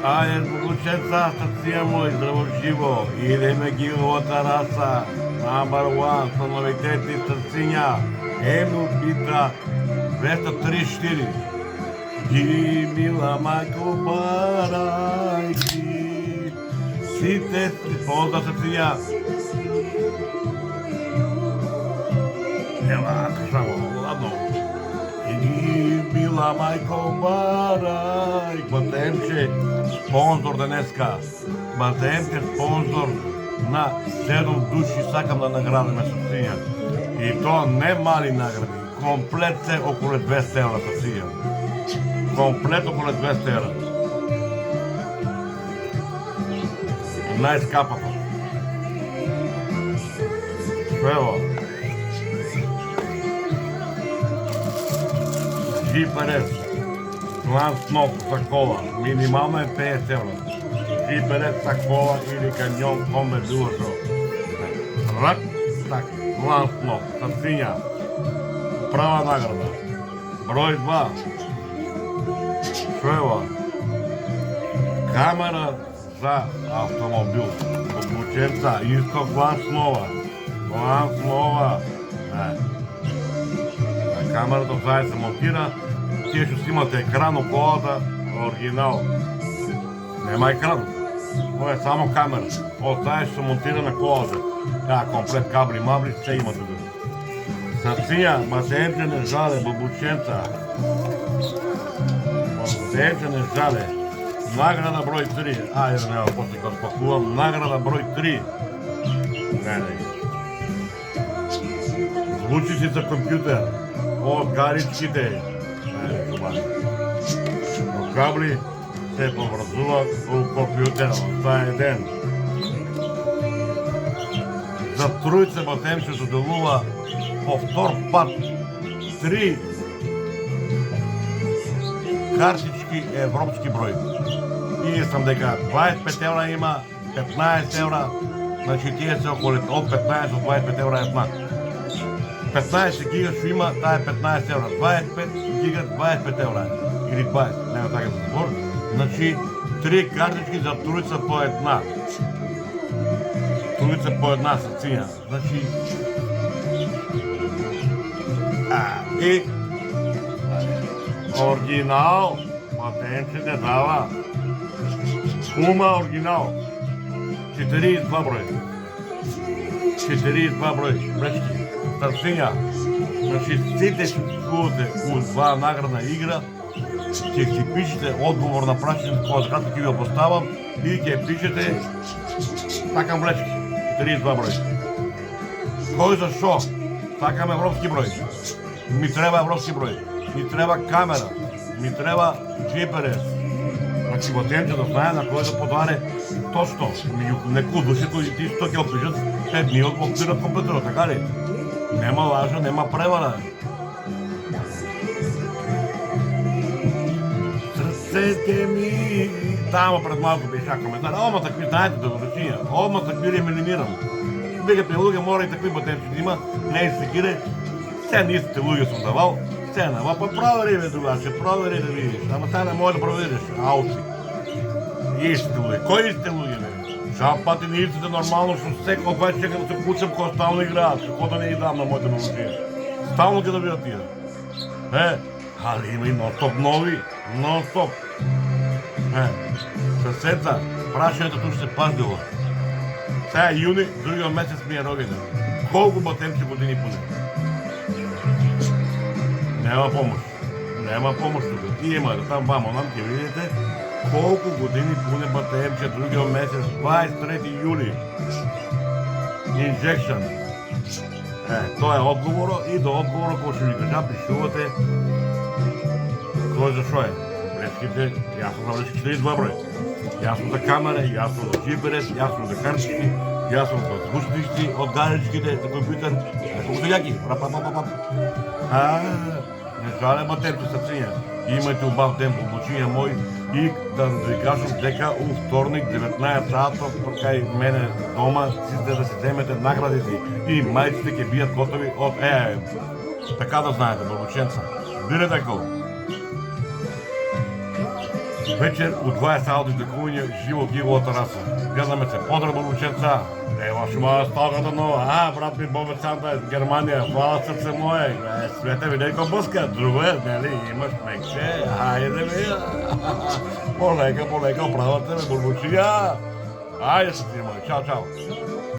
Ајде, бабученца, срција мој, здраво живо, идеме ги во тараса, number one, со новитети срциња, Емил Пита, 234. Ги мила мајко барајки, сите поздрав срциња. Ева, само, ладно. Ги мила мајко барајки, Батемче, спонзор денеска. Батемче, спонзор на 7 души, сакам да наградиме срциња. И то не мали награди, комплет се околу 200 евра срциња. Комплет околу 200 евра. Најскапато. Ево. G50, план снов за кола, минимално е 50 евра. G50 за кола или каньон комбе душо. Рак, так, план снов, срциња. Права награда. Број 2. Шева. Камера за автомобил. Обученца, исто план снова. План снова. Камерата заедно се монтира, тие што си имате екран у колата, оригинал. Нема екран, ова е само камера. Од заедно се монтира на колата. Комплет кабли, мабли, се имате да. Срциња, Матеемче не жале, бабученца. Матеемче не жале. Награда број 3. Ајде, нема, после кога спакувам. Награда број 3. Звучици за компјутер. Од гаричките. Кабли се поврзуваат у компјутерот. Това е ден. За тројце Батемче доделува по втор пат 3 картички европски број. И сам дека 25 евра има, 15 евра, значи тие се околу од 15 до 25 евра една. 15 гига што има, таа е 15 евра. 25 гига, 25 евра. Или 20, нема така да збор. Значи, 3 картички за тројца по една. Тројца по една срциња. Значи... И... Оригинал. Матемче не дава. Ума оригинал. 42 број. 42 број. Бречки. Срциња. Значи, сите што чувате у два наградна игра, ќе си пишете одговор на прашањето кога кратко ќе ви го поставам и ќе пишете сакам влечки, 32 број. Кој за шо? Сакам европски број. Ми треба европски број. Ми треба камера. Ми треба GPS. Значи, Батемче да знае на кој да подаре точно. Меѓу некој души кои ти што ќе опишат 5 дни од опират компјутерот, така ли? Нема лажа, нема превара. Срцете ми... Тамо пред малко беше коментар. Одма такви, знаете да го речиња. Одма такви елиминирам. Бегате луѓе, мора и такви Батемче да има. Не се кире. Се не истите луѓе сум давал. Се нема, па провери бе другаче, провери да видиш. Ама сега не може да провериш. Ауци. Истите луѓе. Кои истите луѓе бе? Шап пати не истите нормално, што секој пат чека да се вклучам кога стално играат. Како да не ги дам на моите момчиња. Стално ќе добијат тие. Али има и нон-стоп нови. Нон-стоп. Съседа, прашањето тук се паздило. Сега е јуни, другиот месец ми е роденден. Колку Батемче години пуне? Нема помош. Нема помош тука. Има да там вамо нам ќе видите колку години пуне Батемче другиот месец, 23 јули. Injection. Тоа е одговорот и до одговорот кој ќе ви кажа, пишувате кој за шо е. Влечките, јасно за влечки 42 број. Јасно за камера, јасно за GPS, јасно за картички, јасно за звучници, од гаричките, за компјутер. Колку се јаки? Не жале Батемче срциња. Имајте убав ден, обучиња мој и да ви кажам дека у вторник 19 сатот кај мене дома сите да се земете наградите и мајците ќе бијат готови од така да знаете, бабученца. Бире тако. Večer u 20 sati do kunje, život Gigo terasa. Gledame se, pozdrav Lučenca, evo šuma stogata nova, a, brat mi Bobec Santa iz Germanije, hvala srce moje, sve tebi neko buska, drugo je, ne li, imaš mekše, hajde mi, poleka, pravo tebe, Bulbučija, ajde se ti moj, čao, čao.